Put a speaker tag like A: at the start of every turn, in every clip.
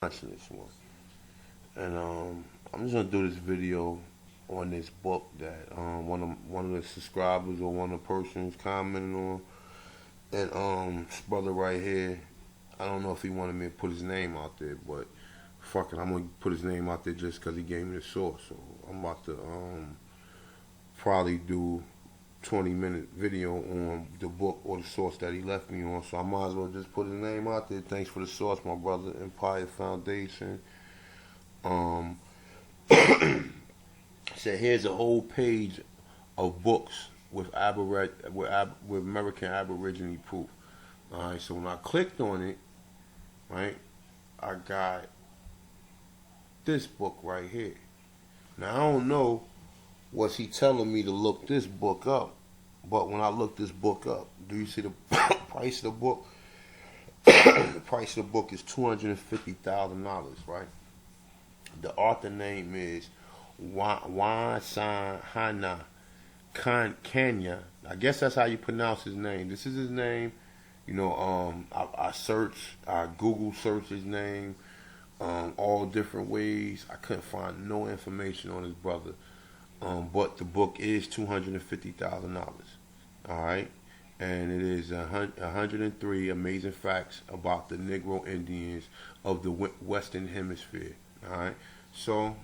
A: Watching this one, and I'm just gonna do this video on this book that one of the subscribers or one of the persons commented on, and this brother right here, I don't know if he wanted me to put his name out there, but fuck it, I'm gonna put his name out there just because he gave me the source. So I'm about to probably do 20-minute video on the book or the source that he left me on. So I might as well just put his name out there. Thanks for the source, my brother. Empire Foundation. Um, Said here's a whole page of books with with American Aborigine proof. All right. So when I clicked on it, right, I got this book right here. Now I don't know, was he telling me to look this book up? But when I looked this book up, do you see the price of the book? The price of the book is $250,000, right? The author name is Wan San Hana Kenya. I guess that's how you pronounce his name. This is his name. I Google search his name, all different ways. I couldn't find no information on his brother. But the book is $250,000. All right, and it is 103 amazing facts about the Negro Indians of the Western Hemisphere. All right, so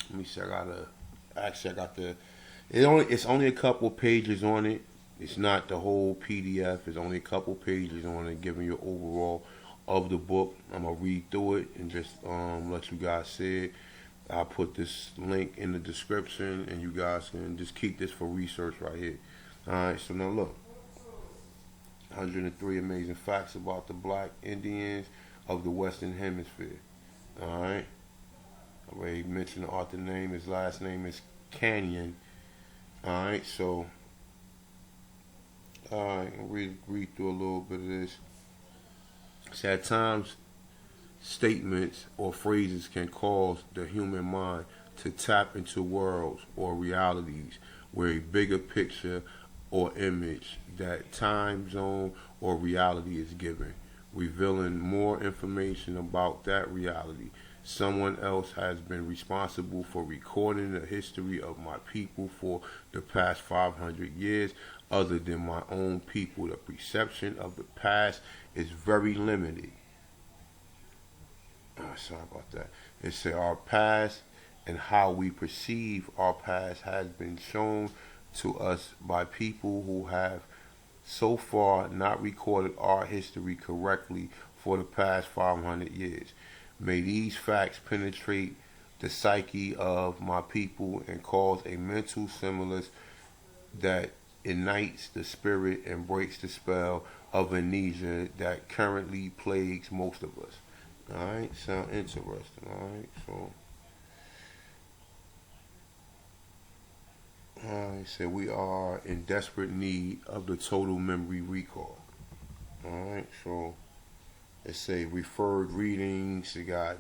A: let me see. I got the. It's only a couple pages on it. It's not the whole PDF. It's only a couple pages on it, giving you overall of the book. I'm gonna read through it and just let you guys see it. I'll put this link in the description, and you guys can just keep this for research right here. All right, so now look, 103 amazing facts about the Black Indians of the Western Hemisphere. All right, I already mentioned the author name. His last name is Canyon. All right, so all right, I'll read through a little bit of this. It's at times statements or phrases can cause the human mind to tap into worlds or realities where a bigger picture or image, that time zone or reality is given, revealing more information about that reality. Someone else has been responsible for recording the history of my people for the past 500 years, other than my own people. The perception of the past is very limited. Sorry about that. It said our past and how we perceive our past has been shown to us by people who have so far not recorded our history correctly for the past 500 years. May these facts penetrate the psyche of my people and cause a mental stimulus that ignites the spirit and breaks the spell of amnesia that currently plagues most of us. Alright, sound interesting. Alright, so we are in desperate need of the total memory recall. Alright, so it say referred readings. It got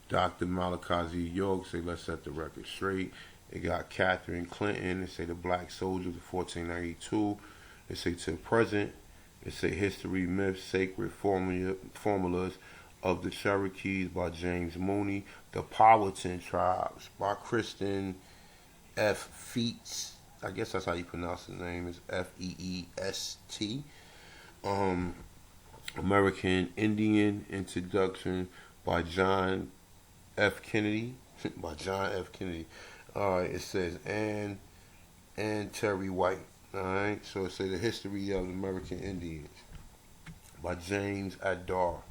A: Dr. Malachi York say let's set the record straight. It got Catherine Clinton. It say the Black Soldiers of 1492. It say to the present. It say history, myths, sacred formulas of the Cherokees by James Mooney, the Powhatan Tribes by Kristen F. Feets. I guess that's how you pronounce his name, is Feest. American Indian Introduction by John F. Kennedy. By John F. Kennedy. Alright, it says and Terry White. Alright, so it says the history of the American Indians by James Adar.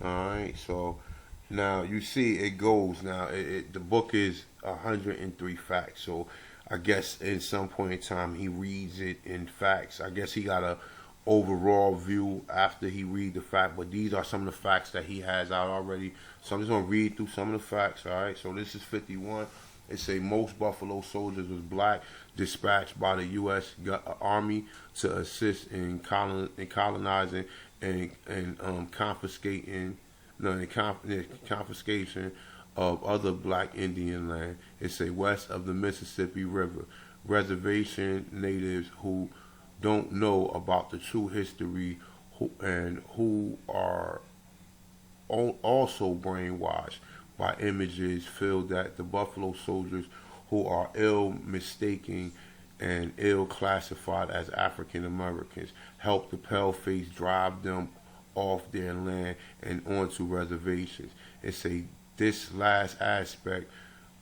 A: Alright, so now you see it goes. Now the book is 103 facts. So I guess in some point in time he reads it in facts. I guess he got a overall view after he read the fact, but these are some of the facts that he has out already. So I'm just gonna read through some of the facts. Alright, so this is 51. It say most Buffalo soldiers was black, dispatched by the U.S. Army to assist in colonizing and confiscation of other black Indian land. It say west of the Mississippi River, reservation natives who don't know about the true history who are also brainwashed by images feel that the Buffalo Soldiers, who are ill mistaken and ill classified as African Americans, helped the paleface drive them off their land and onto reservations. It's a this last aspect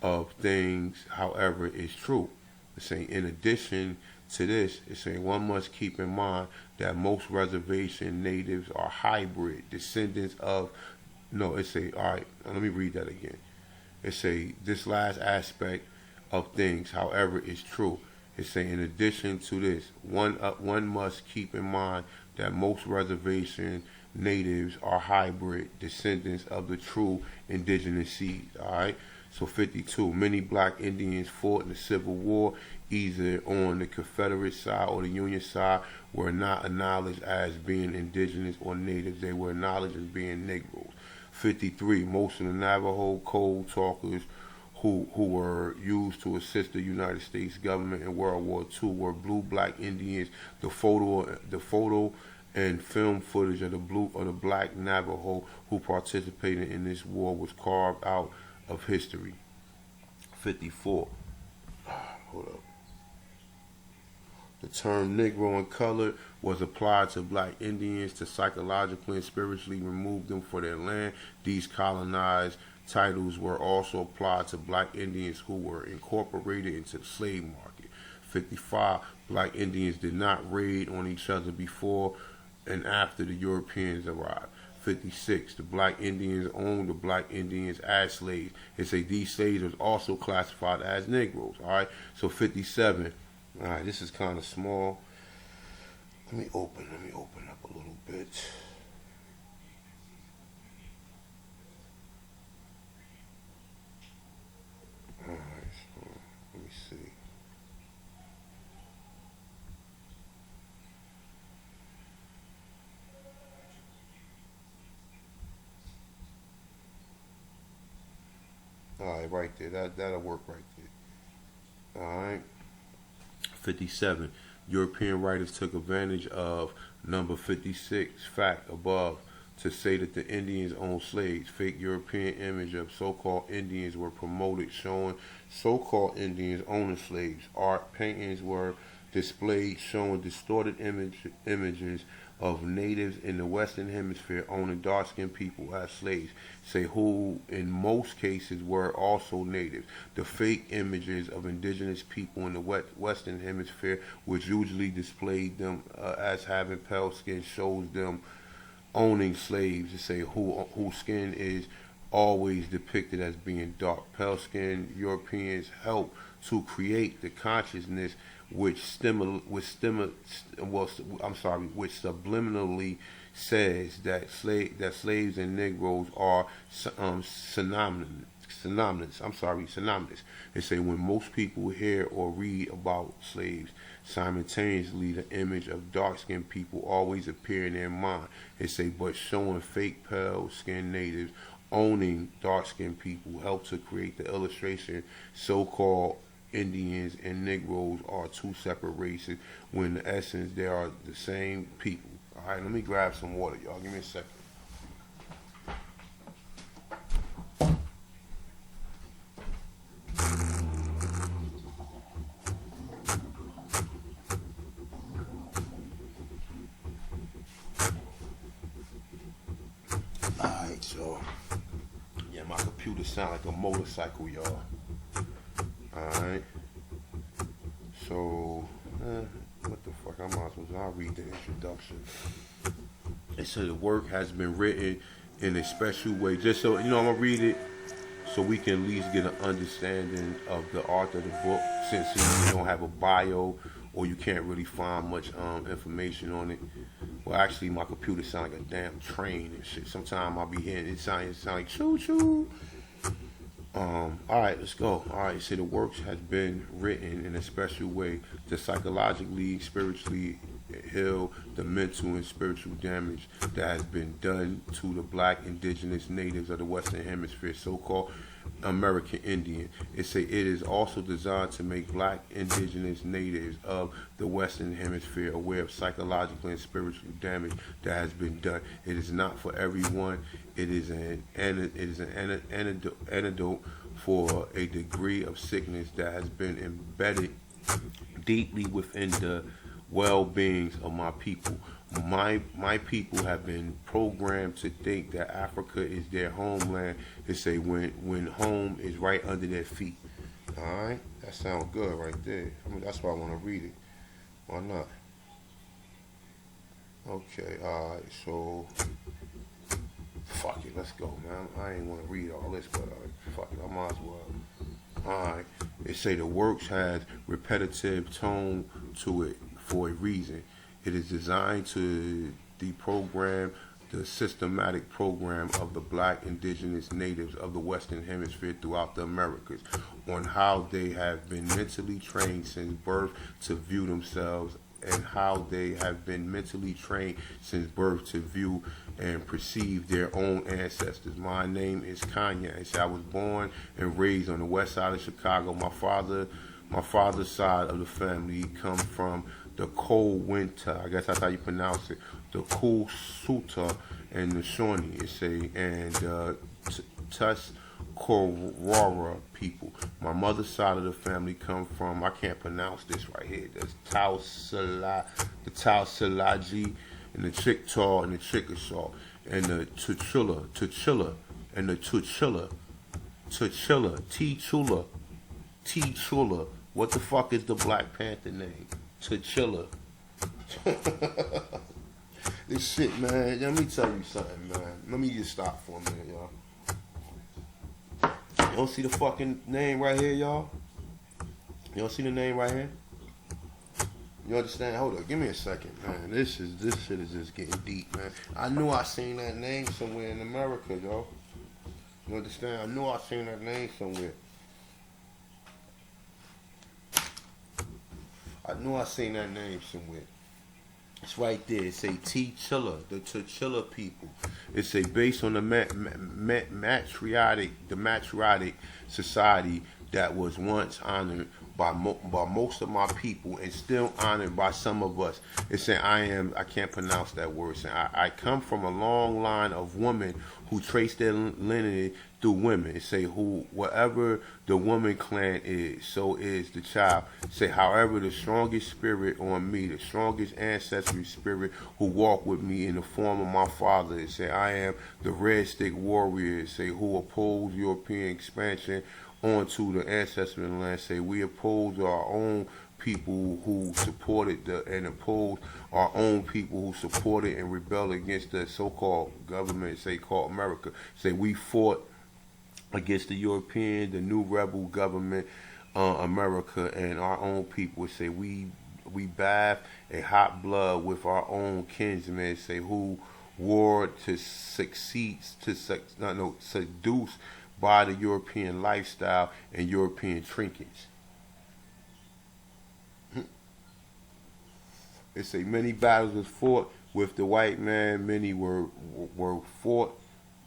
A: of things, however, is true. It's saying in addition to this, it's saying one must keep in mind that most reservation natives are hybrid descendants of no, it's a all right, let me read that again. It's a this last aspect of things, however, is true. It's saying in addition to this, one must keep in mind that most reservation natives are hybrid descendants of the true indigenous seeds. All right. So 52. Many black Indians fought in the Civil War, either on the Confederate side or the Union side, were not acknowledged as being indigenous or natives. They were acknowledged as being Negroes. 53. Most of the Navajo code talkers who were used to assist the United States government in World War II were blue black Indians. The photo and film footage of the black Navajo who participated in this war was carved out of history. 54. Hold up. The term Negro and colored was applied to black Indians to psychologically and spiritually remove them from their land. These colonized titles were also applied to black Indians who were incorporated into the slave market. 55. Black Indians did not raid on each other before and after the Europeans arrived. 56. The black Indians owned the black Indians as slaves. It say these slaves was also classified as Negroes. All right. So 57. All right. This is kind of small. Let me open up a little bit. All right. So let me see. All right, right there. That'll work right there. All right. 57. European writers took advantage of number 56 fact above to say that the Indians owned slaves. Fake European image of so-called Indians were promoted showing so-called Indians owning slaves. Art paintings were displayed showing distorted images of natives in the Western Hemisphere owning dark-skinned people as slaves, say who in most cases were also natives. The fake images of indigenous people in the Western Hemisphere, which usually displayed them as having pale skin, shows them owning slaves. To say whose skin is always depicted as being dark. Pale skinned Europeans help to create the consciousness which subliminally says that slaves and Negroes are synonymous. They say when most people hear or read about slaves, simultaneously the image of dark-skinned people always appear in their mind. They say, but showing fake pale-skinned natives owning dark-skinned people help to create the illustration so-called Indians and Negroes are two separate races when in essence they are the same people. All right, let me grab some water, y'all. Give me a second. All right, so yeah, my computer sound like a motorcycle, y'all. Alright. So, what the fuck? I might as well I'll read the introduction. It said the work has been written in a special way. Just so, I'm going to read it so we can at least get an understanding of the author of the book, since you don't have a bio or you can't really find much information on it. Well, actually, my computer sounds like a damn train and shit. Sometimes I'll be hearing it sound like choo choo. All right, let's go. All right, so the work has been written in a special way to psychologically, spiritually heal the mental and spiritual damage that has been done to the black indigenous natives of the Western Hemisphere, so-called American Indian. It is also designed to make black indigenous natives of the Western Hemisphere aware of psychological and spiritual damage that has been done. It is not for everyone. antidote for a degree of sickness that has been embedded deeply within the well-beings of my people. My people have been programmed to think that Africa is their homeland. They say when home is right under their feet. All right, that sounds good right there. I mean, that's why I want to read it. Why not? Okay, all right. So fuck it, let's go, man. I ain't want to read all this, but fuck it, I might as well. Alright. They say the works has repetitive tone to it for a reason. It is designed to deprogram the systematic program of the black indigenous natives of the Western Hemisphere throughout the Americas on how they have been mentally trained since birth to view themselves and how they have been mentally trained since birth to view and perceive their own ancestors. My name is Kanye. I was born and raised on the west side of Chicago. My father's side of the family come from the cold winter. I guess that's how you pronounce it. The cool Suta and the Shawnee. It's a and Tuscarora people. My mother's side of the family come from, I can't pronounce this right here. There's the Tausalaji, and the Chickasaw, and the Chickasaw, and the Tuchilla, and the T-Chula. What the fuck is the Black Panther name? Tuchilla. This shit, man. Let me tell you something, man. Let me just stop for a minute, y'all. You don't see the fucking name right here, y'all? You don't see the name right here? You understand? Hold up, give me a second, man. This shit is just getting deep, man. I knew I seen that name somewhere in America, yo. You understand? I knew I seen that name somewhere. I knew I seen that name somewhere. It's right there. It's a T-Chilla, the Tuchilla people. It's a based on the matriotic society that was once honored by most of my people and still honored by some of us. It's saying I can't pronounce that word. It's saying I come from a long line of women who trace their lineage through women. It say whatever the woman clan is, so is the child. It say however the strongest spirit on me, the strongest ancestry spirit who walk with me in the form of my father. It say I am the red stick warrior. It say who oppose European expansion onto the ancestral land. Say we oppose our own people who supported and opposed our own people who supported and rebelled against the so-called government, say called America. Say we fought against the European, the new rebel government, America, and our own people. Say we bathe a hot blood with our own kinsmen. Say who warred to seduce by the European lifestyle and European trinkets. It say many battles was fought with the white man. Many were fought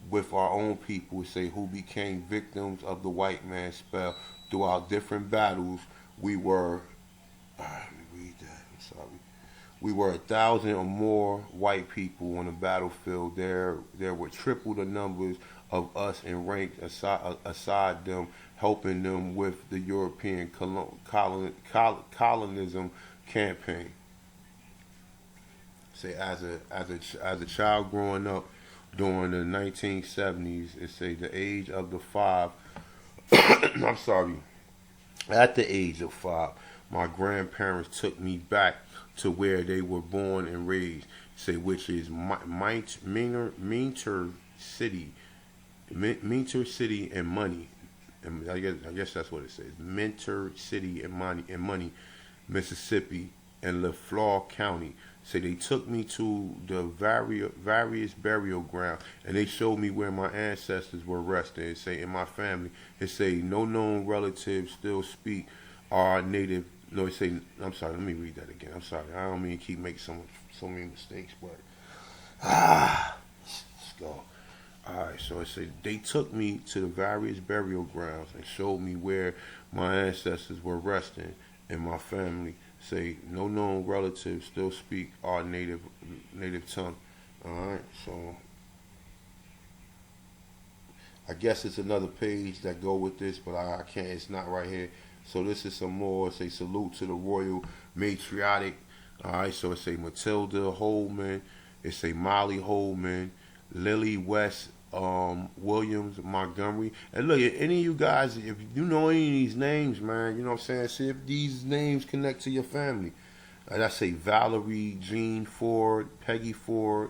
A: with our own people. It say who became victims of the white man's spell. Throughout different battles, we were. Let me read that. I'm sorry. We were 1,000 or more white people on the battlefield. There were triple the numbers of us in rank aside them, helping them with the European colonism campaign. Say as a child growing up during the 1970s, it say the age of the 5. I'm sorry. At the age of 5, my grandparents took me back to where they were born and raised. Say which is Minter City, Minter City and Money. And I guess that's what it says. Minter City and Money, Mississippi, and LaFleur County. Say they took me to the various burial grounds and they showed me where my ancestors were resting. It say in my family, it say no known relatives still speak our native. No, it say I'm sorry. Let me read that again. I'm sorry. I don't mean to keep making so many mistakes, but let's go. All right. So it say they took me to the various burial grounds and showed me where my ancestors were resting in my family. Say no known relatives still speak our native tongue. All right, so I guess it's another page that go with this, but I can't. It's not right here. So this is some more. Say salute to the royal matriarch. All right. So it's a Matilda Holman. It's a Molly Holman, Lily West Williams Montgomery. And look, if any of you guys, if you know any of these names, man, you know what I'm saying? See if these names connect to your family. I say Valerie Jean Ford, Peggy Ford.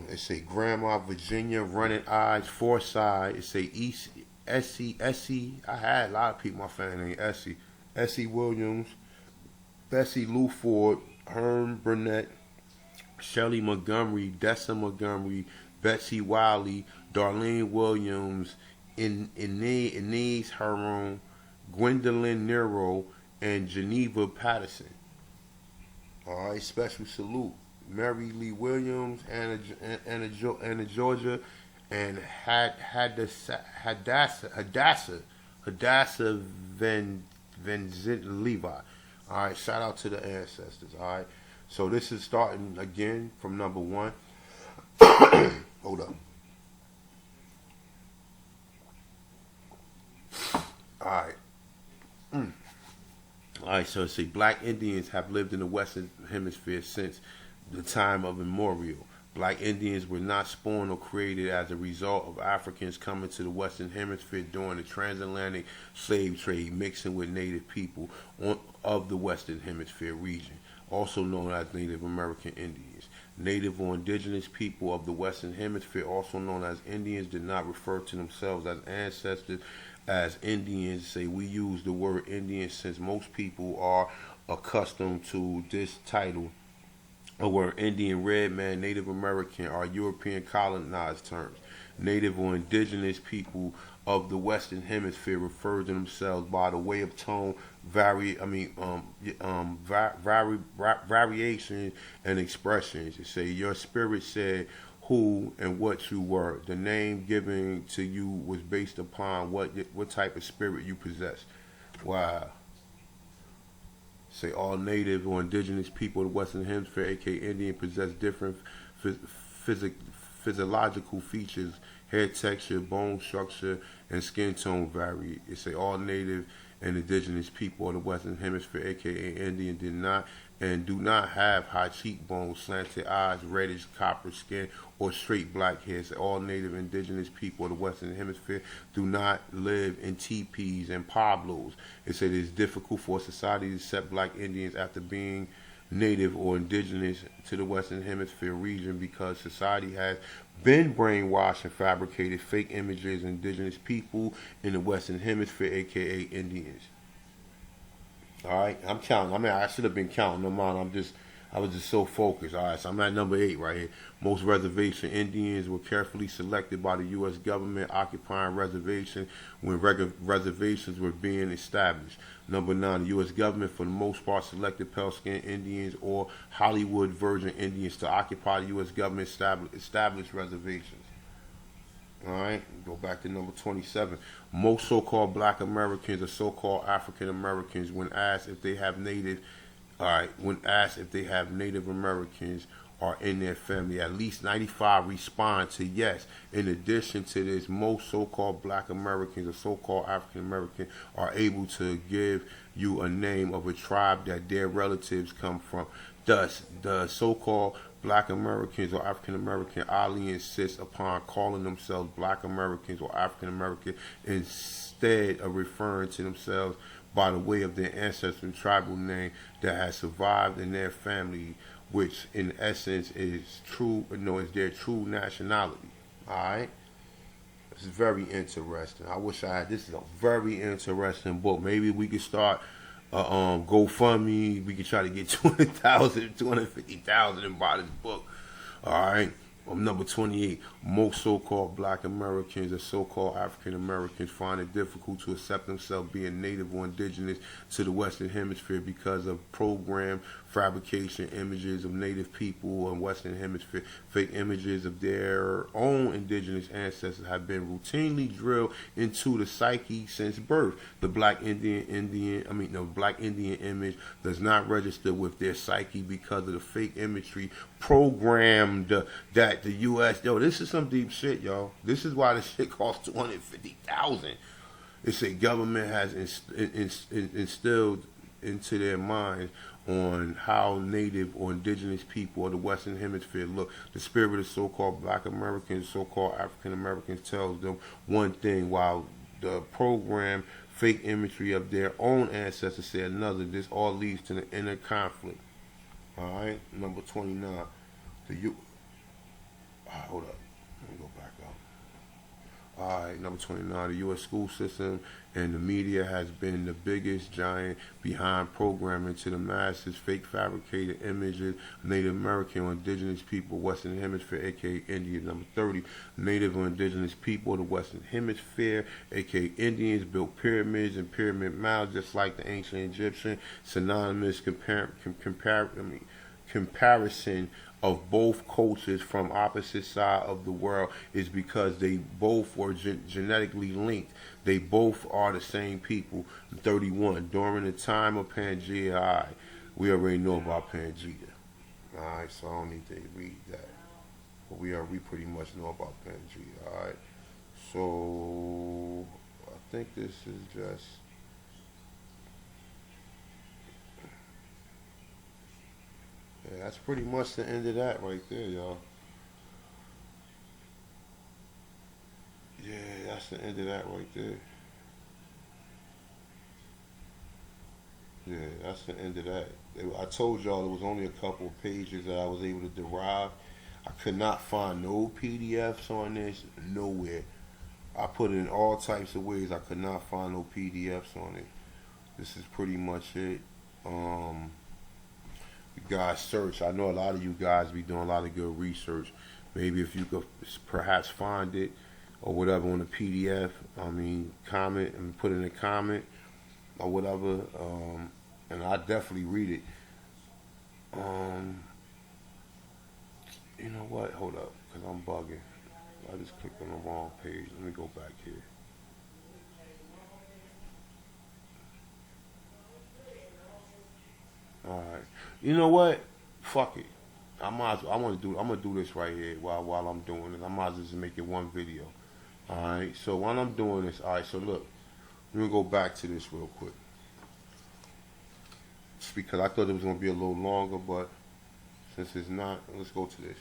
A: It's a Grandma Virginia Running Eyes Forsyth. It's a East Essie. I had a lot of people in my family named Essie. Essie Williams, Bessie Lou Ford, Herm Burnett, Shelley Montgomery, Dessa Montgomery, Betsy Wiley, Darlene Williams, Inez Heron, Gwendolyn Nero, and Geneva Patterson. All right, special salute. Mary Lee Williams, Anna Georgia, and Hadassah Van Zit Levi. All right, shout out to the ancestors. All right, so this is starting again from number one. Hold up. All right. All right, so see, black Indians have lived in the Western Hemisphere since the time of immemorial. Black Indians were not spawned or created as a result of Africans coming to the Western Hemisphere during the transatlantic slave trade, mixing with native people of the Western Hemisphere region, also known as Native American Indians. Native or indigenous people of the Western Hemisphere, also known as Indians, did not refer to themselves as ancestors as Indians. Say we use the word Indian since most people are accustomed to this title. The word Indian, red man, Native American are European colonized terms. Native or indigenous people of the Western Hemisphere refer to themselves by the way of tone, variation and expressions. You say your spirit said who and what you were. The name given to you was based upon what type of spirit you possess. Wow. Say all native or indigenous people of the Western Hemisphere, aka Indian, possess different physiological features, hair texture, bone structure, and skin tone vary. It say all native and indigenous people of the Western Hemisphere, aka Indian, did not and do not have high cheekbones, slanted eyes, reddish copper skin, or straight black hair. So all native indigenous people of the Western Hemisphere do not live in teepees and pablos. It said it is difficult for society to accept black Indians after being native or indigenous to the Western Hemisphere region because society has been brainwashed and fabricated fake images of indigenous people in the Western Hemisphere, aka Indians. All right, I'm counting. I mean, I should have been counting them on. I was just so focused. All right, so I'm at number 8 right here. Most reservation Indians were carefully selected by the U.S. government occupying reservations when reservations were being established. Number 9, the U.S. government, for the most part, selected pale-skinned Indians or Hollywood Virgin Indians to occupy the U.S. government established reservations. All right, go back to number 27. Most so-called black Americans or so-called African Americans, when asked if they have Native Americans are in their family, at least 95 respond to yes. In addition to this, most so-called black Americans or so-called African Americans are able to give you a name of a tribe that their relatives come from. Thus, the so-called black Americans or African American oddly insist upon calling themselves black Americans or African American instead of referring to themselves by the way of their ancestral and tribal name that has survived in their family, which in essence is their true nationality. Alright? This is very interesting. I wish I had this is a very interesting book. Maybe we could start GoFundMe. We could try to get 200,000, 250,000 and buy this book. Alright. Number 28, most so-called black Americans or so-called African Americans find it difficult to accept themselves being native or indigenous to the Western Hemisphere because of program fabrication images of native people in Western Hemisphere. Fake images of their own indigenous ancestors have been routinely drilled into the psyche since birth. The black Indian image does not register with their psyche because of the fake imagery programmed that that the U.S. Yo, this is some deep shit, yo. This is why this shit costs 250,000. It said government has instilled into their minds on how native or indigenous people of the Western Hemisphere look. The spirit of so-called Black Americans, so-called African Americans tells them one thing, while the program fake imagery of their own ancestors say another. This all leads to the inner conflict. All right, number 29. The U. Hold up. Let me go back up. All right, number 29. The U.S. school system and the media has been the biggest giant behind programming to the masses fake fabricated images of Native American or indigenous people, Western Hemisphere, aka India. Number 30. Native or indigenous people of the Western Hemisphere, aka Indians, built pyramids and pyramid mounds just like the ancient Egyptian. Synonymous comparison of both cultures from opposite side of the world is because they both were genetically linked. They both are the same people. 31. During the time of Pangea, we already know about Pangea. Alright, so I don't need to read that. But we pretty much know about Pangea. Alright. So I think this is just yeah, that's pretty much the end of that right there, y'all. Yeah, that's the end of that right there. Yeah, that's the end of that. I told y'all there was only a couple of pages that I was able to derive. I could not find no PDFs on this nowhere. I put it in all types of ways. I could not find no PDFs on it. This is pretty much it. Um, you guys search. I know a lot of you guys be doing a lot of good research. Maybe if you could perhaps find it or whatever on a PDF. I mean, comment and put in a comment or whatever. And I definitely read it. Um, you know what? Hold up, because I'm bugging. I just clicked on the wrong page. Let me go back here. All right. You know what? Fuck it. I want to do. I'm gonna do this right here while I'm doing it. I might as well just make it one video. All right. So while I'm doing this, all right. So look, let me go back to this real quick. Just because I thought it was gonna be a little longer, but since it's not, let's go to this.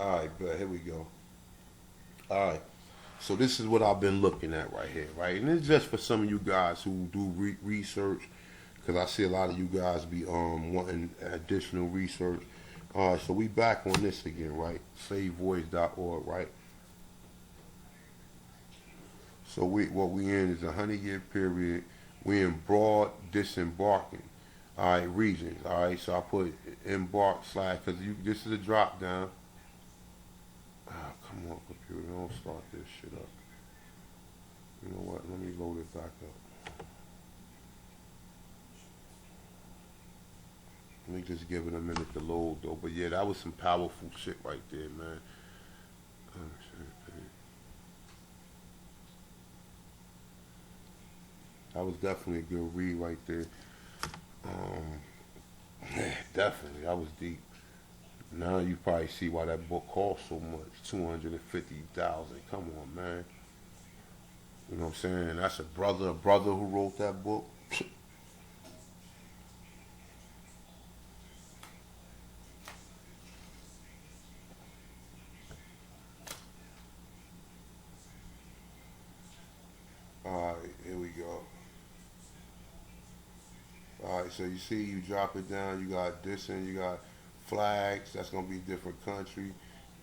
A: All right, but here we go. All right. So this is what I've been looking at right here, right? And it's just for some of you guys who do research, because I see a lot of you guys be wanting additional research. So we back on this again, right? SaveVoice.org, right? So what we in is a 100-year period. We in broad disembarking, all right, regions, all right. So I put embark slash because you this is a drop down. Ah, come on, computer, don't start this shit up. You know what? Let me load it back up. Let me just give it a minute to load though. But yeah, that was some powerful shit right there, man. Oh, shit, man. That was definitely a good read right there. Um, definitely, that was deep. Now you probably see why that book cost so much. 250,000. Come on, man. You know what I'm saying? That's a brother who wrote that book. All right, here we go. All right, so you see, you drop it down. You got this, and you got flags. That's gonna be different country,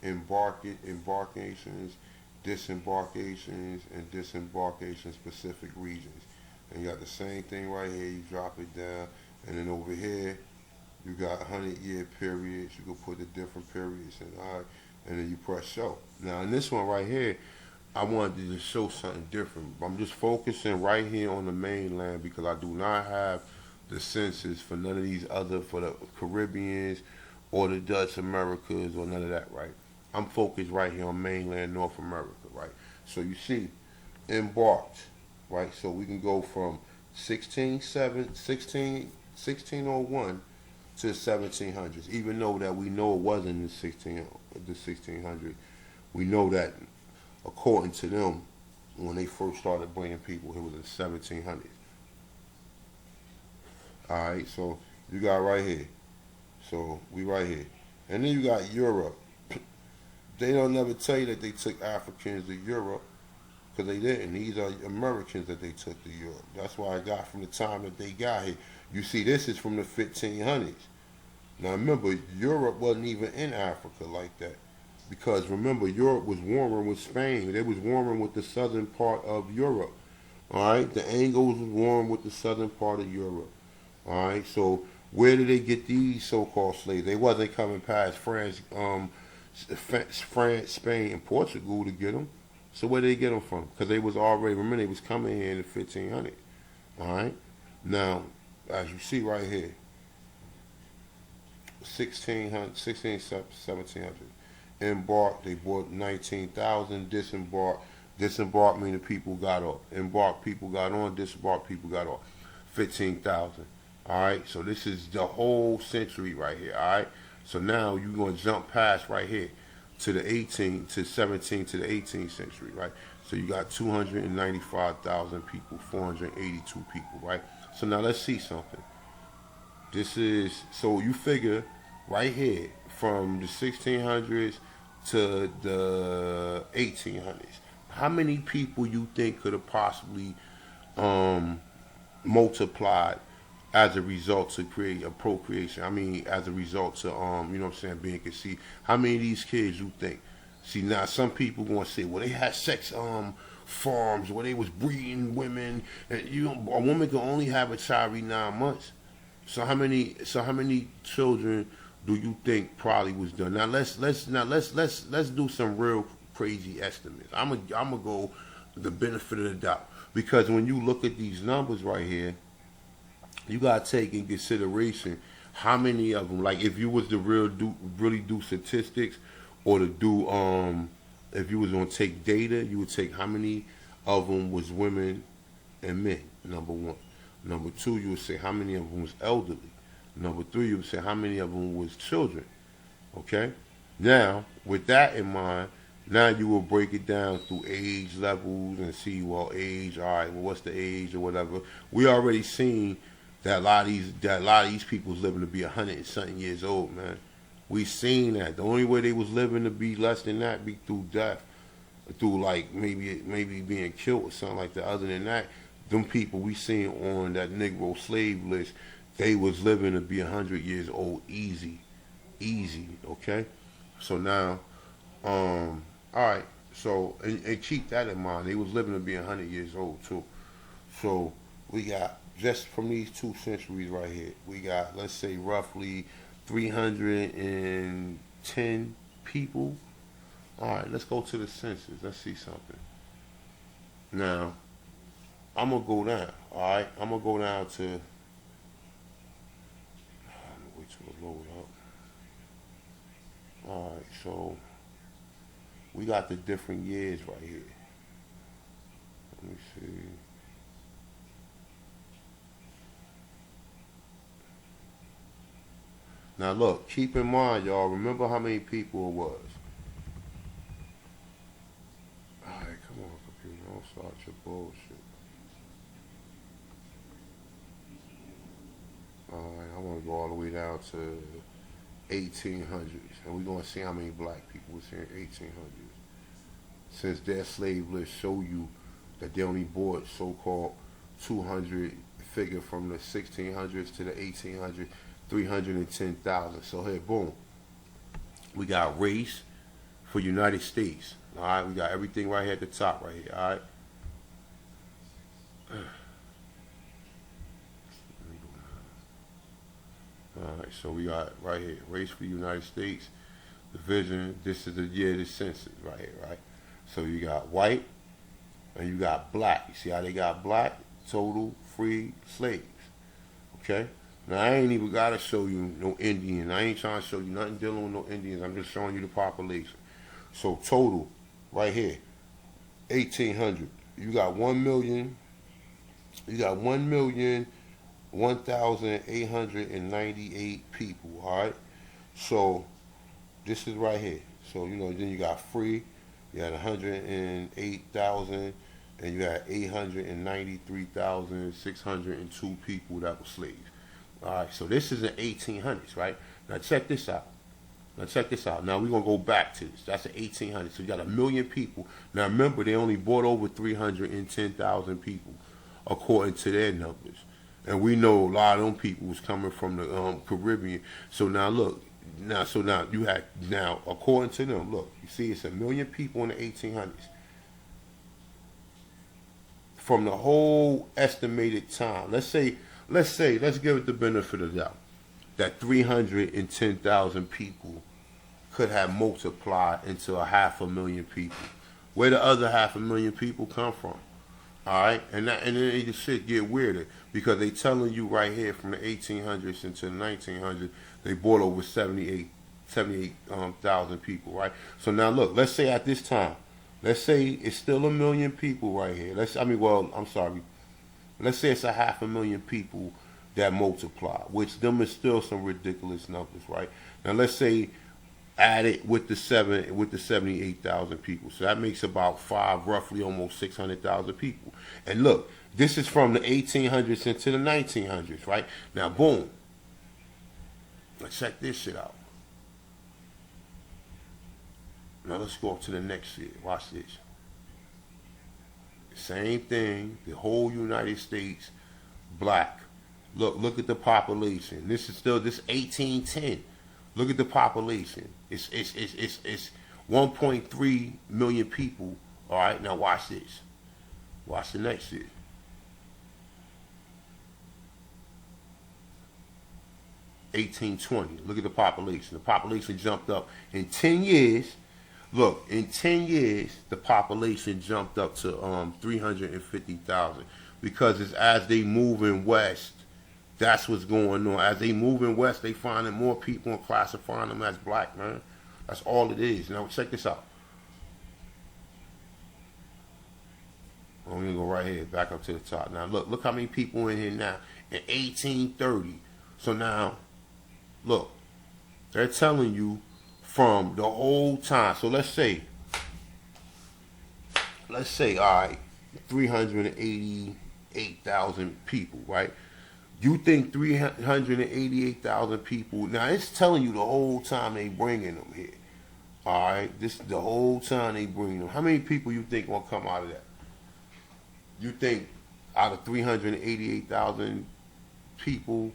A: embarcations, disembarkations, and disembarkation specific regions. And you got the same thing right here. You drop it down, and then over here you got 100-year periods. You can put the different periods, and all right, and then you press show. Now in this one right here, I wanted to show something different. I'm just focusing right here on the mainland because I do not have the census for none of these other, for the Caribbeans or the Dutch Americas or none of that, right? I'm focused right here on mainland North America, right? So you see, embarked, right? So we can go from 1601 to 1700s, even though that we know it wasn't the 1600s. We know that according to them, when they first started bringing people, it was in 1700s. All right, so you got right here. So we right here, and then you got Europe. They don't never tell you that they took Africans to Europe because they didn't. These are Americans that they took to Europe. That's why I got from the time that they got here. You see, this is from the 1500s. Now remember, Europe wasn't even in Africa like that. Because remember, Europe was warmer with Spain. They was warmer with the southern part of Europe. All right, the Angles was warm with the southern part of Europe. All right, so where did they get these so-called slaves? They wasn't coming past France, Spain, and Portugal to get them. So where did they get them from? Because they was already, remember, they was coming here in the 1500s. All right, now as you see right here, 1600, 1700. Embark, they bought 19,000. Disembark, disembark meaning people got off. Embark, people got on. Disembark, people got off. 15,000. All right, so this is the whole century right here. All right, so now you're gonna jump past right here to the 18 to 17 to the 18th century, right? So you got 295,000 people, 482 people, right? So now let's see something. This is, so you figure right here from the 1600s to the 1800s. How many people you think could have possibly um, multiplied as a result to create a procreation? I mean, as a result to you know what I'm saying, being conceived. How many of these kids you think? See, now some people gonna say, well, they had sex farms where they was breeding women, and a woman can only have a child every 9 months. So how many children do you think probably was done? Now let's do some real crazy estimates. I'm gonna go the benefit of the doubt because when you look at these numbers right here, you gotta take in consideration how many of them. Like if you was to really do statistics, or to do if you was gonna take data, you would take how many of them was women and men. Number one. Number two, you would say how many of them was elderly. Number three, you would say how many of them was children. Okay? Now, with that in mind, now you will break it down through age levels and see, well, age, all right, well, what's the age or whatever. We already seen that a lot of these people was living to be 100 and something years old, man. We seen that. The only way they was living to be less than that be through death, through like maybe being killed or something like that. Other than that, them people we seen on that Negro slave list, they was living to be 100 years old easy, easy. Okay, so now, all right. So and keep that in mind. They was living to be 100 years old too. So we got just from these 2 centuries right here, we got let's say roughly 310 people. All right, let's go to the census. Let's see something. Now, I'm gonna go down. All right, I'm gonna go down to. I'm gonna wait till it load up. All right, so we got the different years right here. Let me see. Now look, keep in mind, y'all. Remember how many people it was. All right, come on, computer. Don't start your bullshit. All right, I want to go all the way down to 1800s, and we're gonna see how many black people was here in 1800s. Since their slave list show you that they only bought so-called 250 figure from the 1600s to the 1800s, 310,000. So here, boom, we got race for United States. All right, we got everything right here at the top, right here. All right. All right, so we got right here, race for the United States, division. This is the year of the census, right here, right? So you got white and you got black. You see how they got black? Total free slaves. Okay? Now I ain't even gotta show you no Indian. I ain't trying to show you nothing dealing with no Indians. I'm just showing you the population. So total, right here, 1,800. You got 1,000,000. You got 1,898 people. All right. So this is right here. So then you got free. You had 108,000, and you had 893,602 people that were slaves. All right. So this is the 1800s, right? Now check this out. Now we're gonna go back to this. That's the 1800s. So you got 1,000,000 people. Now remember, they only brought over 310,000 people, according to their numbers. And we know a lot of them people was coming from the Caribbean. So now look, now according to them, look, you see, it's 1,000,000 people in the 1800s. From the whole estimated time, let's give it the benefit of the doubt that 310,000 people could have multiplied into a 500,000 people. Where the other 500,000 people come from? All right, and then the shit get weirder because they telling you right here from the 1800s into the 1900s they brought over 78,000 people, right? So now look, let's say at this time, let's say it's still 1,000,000 people right here. Let's say it's a 500,000 people that multiply, which them is still some ridiculous numbers, right? Now let's say add it with the 78,000 people. So that makes about roughly almost 600,000 people. And look, this is from the 1800s into the 1900s, right? Now, boom. Let's check this shit out. Now let's go up to the next year. Watch this. Same thing. The whole United States, black. Look at the population. This is still this 1810. Look at the population. It's 1.3 million people. All right, now watch this. Watch the next year. 1820. Look at the population. The population jumped up in 10 years. Look, in 10 years, the population jumped up to 350,000 because it's as they moving west. That's what's going on. As they moving west, they finding more people and classifying them as black, man. That's all it is. Now check this out. I'm gonna go right here, back up to the top. Now look how many people in here now in 1830. So now, look, they're telling you from the whole time. So let's say, all right, 388,000 people, right? You think 388,000 people, now it's telling you the whole time they bringing them here. All right, the whole time they bringing them. How many people you think gonna come out of that? You think out of 388,000 people,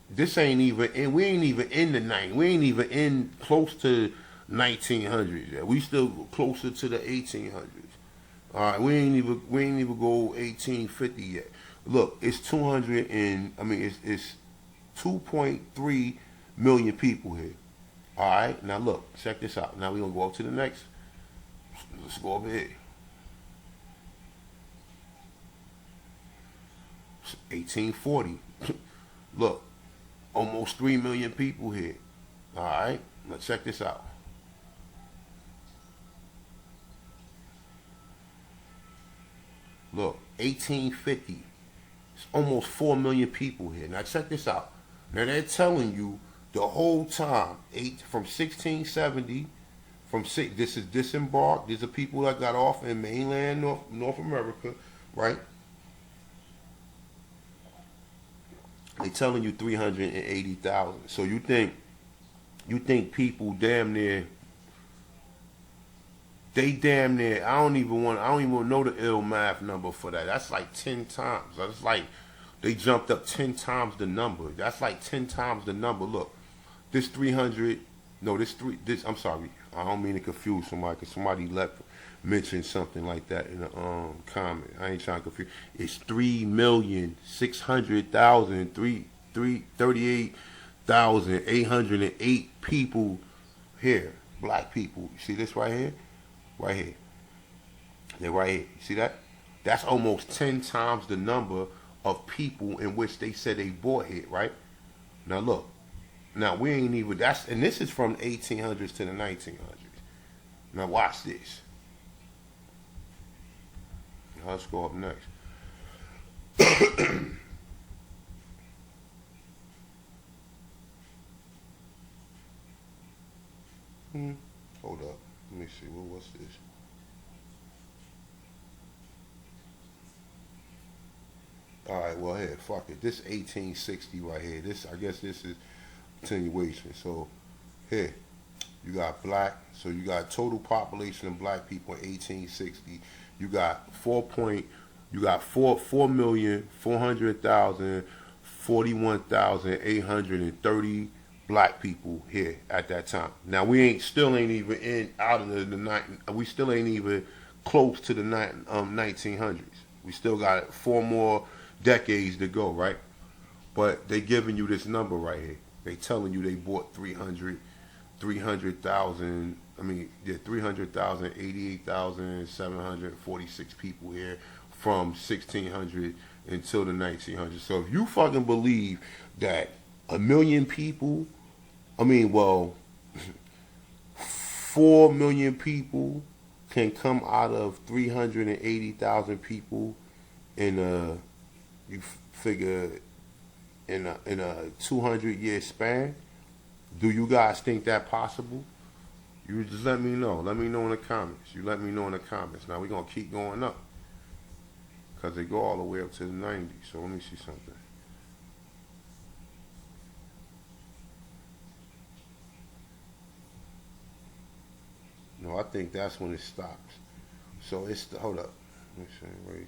A: this ain't even, and we ain't even in the 90s. We ain't even in close to 1900s yet. We still closer to the 1800s. All right, we ain't even go 1850 yet. Look, it's 2.3 million people here. All right, now look, check this out. Now we're gonna go up to the next. Let's go over here. 1840. Look, almost 3 million people here. All right, now check this out. Look, 1850. It's almost 4 million people here. Now check this out. Now they're telling you the whole time, from 1670, this is disembarked. These are people that got off in mainland North America, right? They telling you 380,000. So you think people damn near They damn near. I don't even want. I don't even know the ill math number for that. That's like 10 times. That's like they jumped up 10 times the number. That's like 10 times the number. Look, this 300. No, this three. This. I'm sorry. I don't mean to confuse somebody. Cause somebody left mentioned something like that in the comment. I ain't trying to confuse. It's 3,600,000 38,808 people here. Black people. You see this right here? Right here. They're right here. You see that? That's almost 10 times the number of people in which they said they bought here, right? Now look. Now we ain't even that's and this is from the 1800s to the 1900s. Now watch this. Now let's go up next. Hold up. Let me see. What's this? All right. Well, here, fuck it. This 1860 right here. This, I guess, this is continuation. So, here, you got black. So you got total population of black people in 1860. You got 4,400,41,830 black people here at that time. Now we still ain't even in out of the night. We still ain't even close to the 1900s. We still got 4 more decades to go, right? But they giving you this number right here. They telling you they bought 300,000. I mean, yeah, 300,000, 88,746 people here from 1600 until the 1900s. So if you fucking believe that a million people, I mean, well, 4 million people can come out of 380,000 people in you figure in a 200-year span. Do you guys think that possible? You just let me know. Let me know in the comments. You let me know in the comments. Now we're gonna keep going up because they go all the way up to the 90s. So let me see something. No, I think that's when it stops. So it's hold up. Let me see. Race.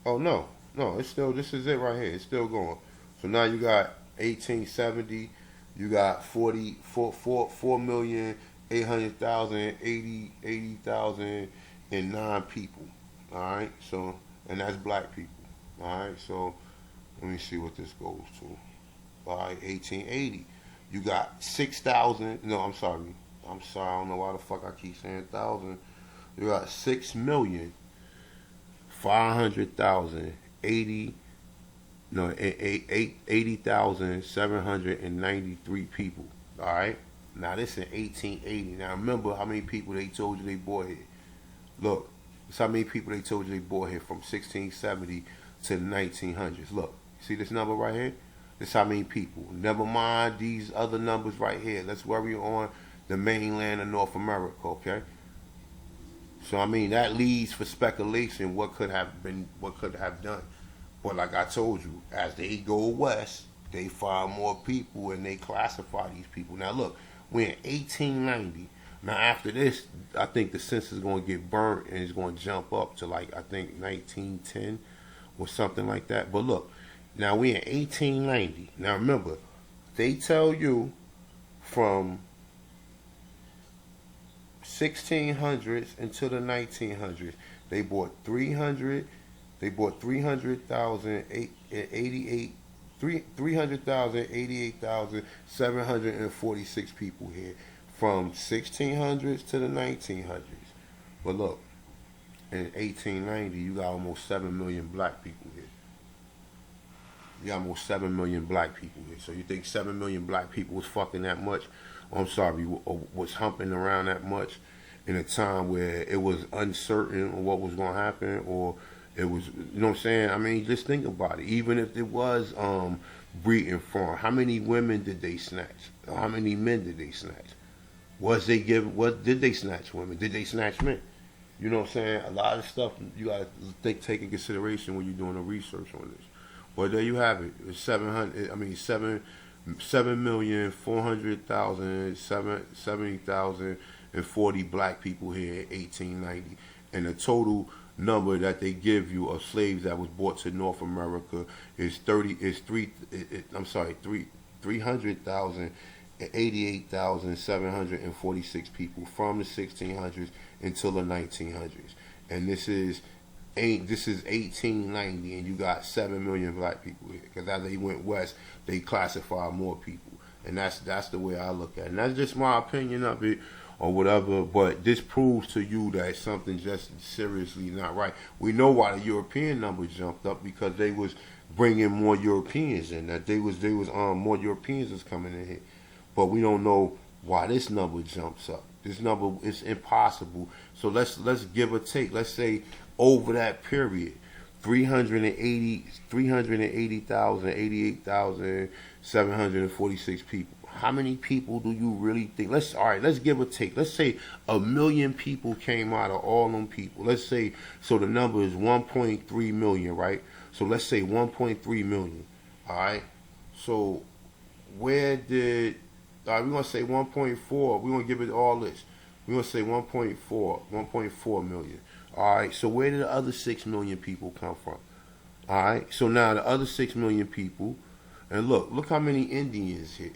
A: Oh no, no, it's still. This is it right here. It's still going. So now you got 1870. You got 4,800,000, 80,009 people. All right. So and that's black people. All right. So let me see what this goes to. All right. 1880. You got 6,000. No, I'm sorry. I'm sorry. I don't know why the fuck I keep saying thousand. You got 6,500,000, 80,793 people. All right. Now this in 1880. Now remember how many people they told you they bought here. Look, it's how many people they told you they bought here from 1670 to the 1900s. Look, see this number right here? This how many people. Never mind these other numbers right here. Let's worry on the mainland of North America, okay? So I mean that leads for speculation what could have been, what could have done. But like I told you, as they go west, they find more people and they classify these people. Now look, we're in 1890. Now after this, I think the census is going to get burnt and it's going to jump up to like I think 1910 or something like that. But look, now we're in 1890. Now remember, they tell you from 1600s until the 1900s, they bought 300,000, 88,746 people here from 1600s to the 1900s. But look, in 1890, you got almost 7 million black people here. You got almost 7 million black people here. So you think 7 million black people was fucking that much? I'm sorry, was humping around that much in a time where it was uncertain what was going to happen, or it was, you know what I'm saying? I mean, just think about it. Even if it was breeding farm, how many women did they snatch? Or how many men did they snatch? Was they give? What did they snatch women? Did they snatch men? You know what I'm saying? A lot of stuff you got to take in consideration when you're doing the research on this. Well, there you have it. It's 700. I mean, 7,400,070,000 240 black people here in 1890, and the total number that they give you of slaves that was brought to North America is 30 is three I'm sorry, 300,000 and 88,746 people from the 1600s until the 1900s. And this is 1890, and you got 7 million black people here. Because as they went west, they classified more people, and that's the way I look at it. And that's just my opinion of it, or whatever. But this proves to you that something's just seriously not right. We know why the European number jumped up, because they was bringing more Europeans in. That they was more Europeans was coming in here, but we don't know why this number jumps up. This number is impossible. So let's give or take. Let's say over that period, 88,746 people. How many people do you really think? Let's give or take. Let's say 1 million people came out of all them people. Let's say, so the number is 1.3 million, right? So let's say 1.3 million. All right. So where did we're gonna say 1.4. We're gonna give it all this. We're gonna say 1.4 million. All right. So where did the other 6 million people come from? All right. So now the other 6 million people, and look how many Indians here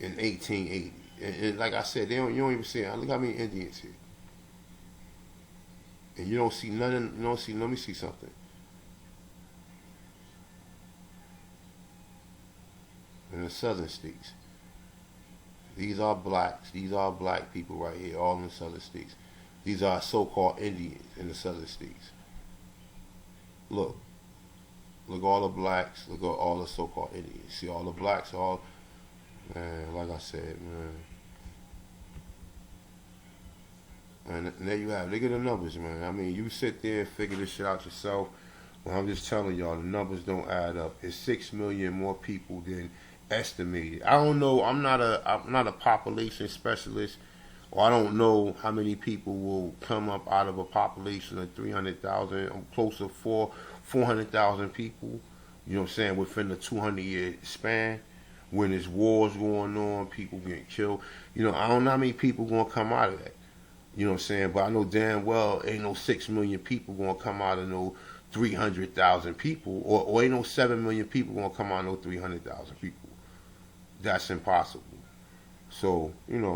A: in 1880. And like I said, you don't even see it. Look how many Indians here, and you don't see none. You don't see. Let me see something. In the southern states, these are blacks. These are black people right here, all in the southern states. These are so-called Indians in the southern states. Look all the blacks. Look at all the so-called Indians. See all the blacks, man. Like I said, man. And there you have it. Look at the numbers, man. I mean, you sit there and figure this shit out yourself. Well, I'm just telling y'all, the numbers don't add up. It's 6 million more people than estimated. I don't know. I'm not a population specialist, or I don't know how many people will come up out of a population of 300,000. I'm close to 400,000 people. You know what I'm saying? Within the 200-year span, when there's wars going on, people getting killed. You know, I don't know how many people gonna come out of that. You know what I'm saying? But I know damn well ain't no 6 million people gonna come out of no 300,000 people, or ain't no 7 million people gonna come out of no 300,000 people. That's impossible. So, you know.